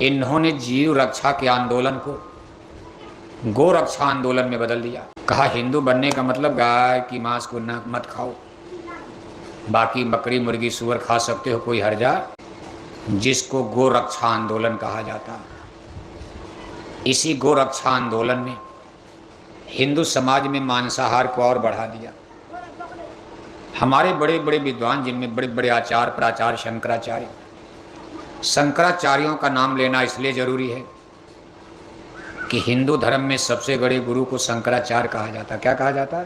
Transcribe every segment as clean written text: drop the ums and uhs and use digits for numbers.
इन्होंने जीव रक्षा के आंदोलन को गो रक्षा आंदोलन में बदल दिया। कहा हिंदू बनने का मतलब गाय की मांस को न मत खाओ, बाकी बकरी मुर्गी सूअर खा सकते हो, कोई हर्जा, जिसको गो रक्षा आंदोलन कहा जाता। इसी गो रक्षा आंदोलन में हिंदू समाज में मांसाहार को और बढ़ा दिया। हमारे बड़े बड़े विद्वान, जिनमें बड़े बड़े आचार्य प्राचार्य शंकराचार्य, शंकराचार्यों का नाम लेना इसलिए जरूरी है कि हिंदू धर्म में सबसे बड़े गुरु को शंकराचार्य कहा जाता। क्या कहा जाता?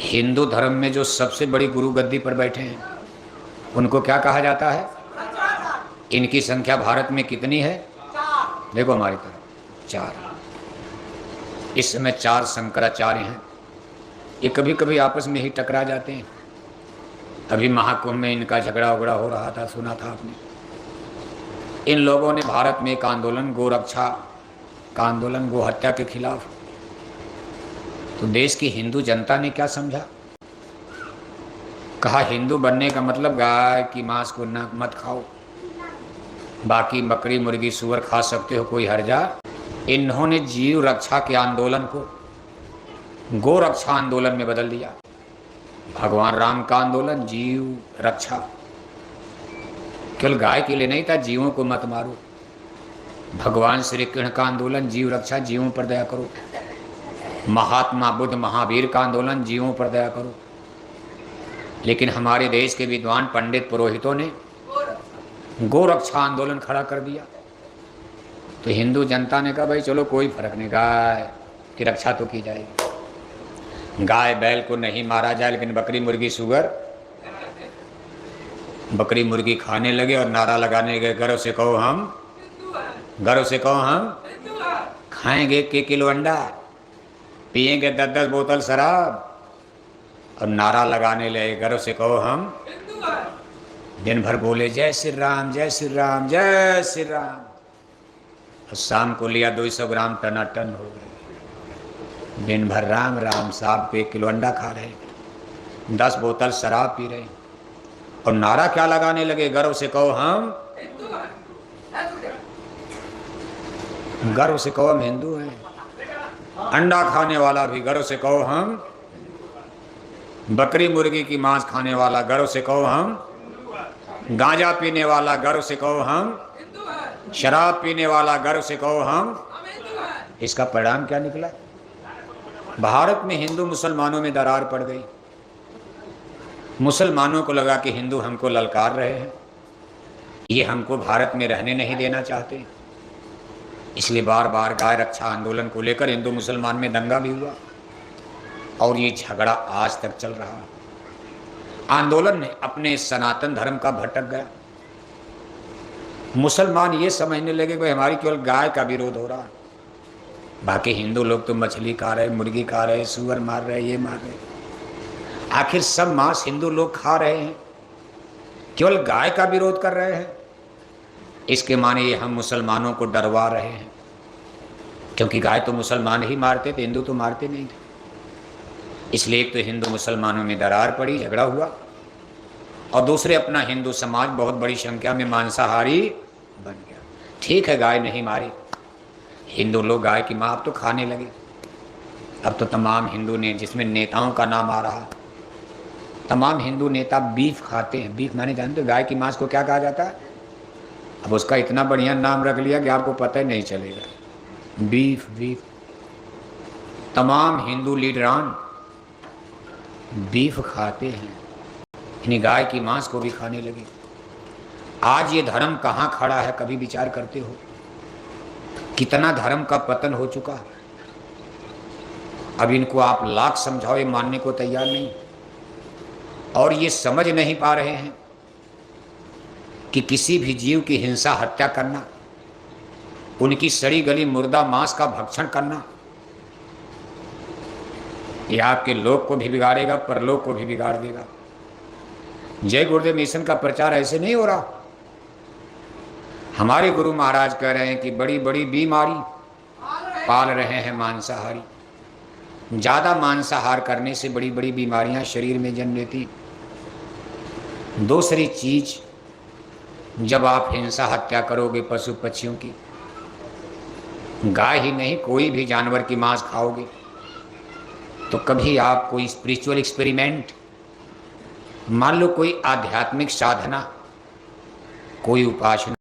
हिंदू धर्म में जो सबसे बड़ी गुरु गद्दी पर बैठे हैं उनको क्या कहा जाता है? इनकी संख्या भारत में कितनी है? देखो हमारी तरफ 4। इस समय 4 शंकराचार्य हैं। ये कभी कभी आपस में ही टकरा जाते हैं। अभी महाकुंभ में इनका झगड़ा उगड़ा हो रहा था, सुना था आपने। इन लोगों ने भारत में एक आंदोलन, गो रक्षा का आंदोलन, गो हत्या के खिलाफ, तो देश की हिंदू जनता ने क्या समझा? कहा हिंदू बनने का मतलब गाय की मांस को न मत खाओ, बाकी बकरी मुर्गी सूअर खा सकते हो, कोई हर्जा। इन्होंने जीव रक्षा के आंदोलन को गो रक्षा आंदोलन में बदल दिया। भगवान राम का आंदोलन जीव रक्षा, केवल गाय के लिए नहीं था, जीवों को मत मारो। भगवान श्री कृष्ण का आंदोलन जीव रक्षा, जीवों पर दया करो। महात्मा बुद्ध महावीर का आंदोलन जीवों पर दया करो। लेकिन हमारे देश के विद्वान पंडित पुरोहितों ने गो रक्षा आंदोलन खड़ा कर दिया। तो हिंदू जनता ने कहा भाई चलो कोई फर्क नहीं, गाय की रक्षा तो की जाएगी। गाय बैल को नहीं मारा जाए, लेकिन बकरी मुर्गी सूअर, बकरी मुर्गी खाने लगे और नारा लगाने लगे, गर्व से कहो हम, गर्व से कहो हम खाएंगे 1 किलो अंडा, पिएंगे 10-10 बोतल शराब, और नारा लगाने लगे, गर्व से कहो हम। दिन भर बोले जय श्री राम जय श्री राम जय श्री राम, और शाम को लिया 200 ग्राम टनाटन हो गए। दिन भर राम राम, साहब को 1 किलो अंडा खा रहे, 10 बोतल शराब पी रहे, और नारा क्या लगाने लगे, गर्व से कहो हम, गर्व से कहो हम हिंदू हैं। अंडा खाने वाला भी गर्व से कहो हम, बकरी मुर्गी की मांस खाने वाला गर्व से कहो हम, गांजा पीने वाला गर्व से कहो हम, शराब पीने वाला गर्व से कहो हम। इसका परिणाम क्या निकला? भारत में हिंदू मुसलमानों में दरार पड़ गई। मुसलमानों को लगा कि हिंदू हमको ललकार रहे हैं, ये हमको भारत में रहने नहीं देना चाहते। इसलिए बार बार गाय रक्षा आंदोलन को लेकर हिंदू मुसलमान में दंगा भी हुआ, और ये झगड़ा आज तक चल रहा है। आंदोलन ने अपने सनातन धर्म का भटक गया। मुसलमान ये समझने लगे कि हमारी केवल गाय का विरोध हो रहा है, बाकी हिंदू लोग तो मछली खा रहे, मुर्गी खा रहे, सूअर मार रहे, ये मार रहे। आखिर सब मांस हिंदू लोग खा रहे हैं, केवल गाय का विरोध कर रहे हैं। इसके माने ये हम मुसलमानों को डरवा रहे हैं, क्योंकि गाय तो मुसलमान ही मारते थे, हिंदू तो मारते नहीं थे। इसलिए एक तो हिंदू मुसलमानों में दरार पड़ी, झगड़ा हुआ, और दूसरे अपना हिंदू समाज बहुत बड़ी संख्या में मांसाहारी बन गया। ठीक है गाय नहीं मारी, हिंदू लोग गाय की मांस तो खाने लगे। अब तो तमाम हिंदू ने, जिसमें नेताओं का नाम आ रहा, तमाम हिंदू नेता बीफ खाते हैं। बीफ माने जानते हो गाय की मांस को क्या कहा जाता है? अब उसका इतना बढ़िया नाम रख लिया कि आपको पता ही नहीं चलेगा, बीफ बीफ। तमाम हिंदू लीडरान बीफ खाते हैं, यानी गाय की मांस को भी खाने लगे। आज ये धर्म कहाँ खड़ा है, कभी विचार करते हो? कितना धर्म का पतन हो चुका। अब इनको आप लाख समझाओ, ये मानने को तैयार नहीं, और ये समझ नहीं पा रहे हैं कि किसी भी जीव की हिंसा, हत्या करना, उनकी सड़ी गली मुर्दा मांस का भक्षण करना, ये आपके लोक को भी बिगाड़ेगा, परलोक को भी बिगाड़ देगा। जय गुरुदेव मिशन का प्रचार ऐसे नहीं हो रहा। हमारे गुरु महाराज कह रहे हैं कि बड़ी बड़ी बीमारी पाल रहे हैं मांसाहारी। ज़्यादा मांसाहार करने से बड़ी बड़ी बीमारियां शरीर में जन्म लेती। दूसरी चीज, जब आप हिंसा हत्या करोगे पशु पक्षियों की, गाय ही नहीं कोई भी जानवर की मांस खाओगे, तो कभी आप कोई स्पिरिचुअल एक्सपेरिमेंट, मान लो कोई आध्यात्मिक साधना, कोई उपासना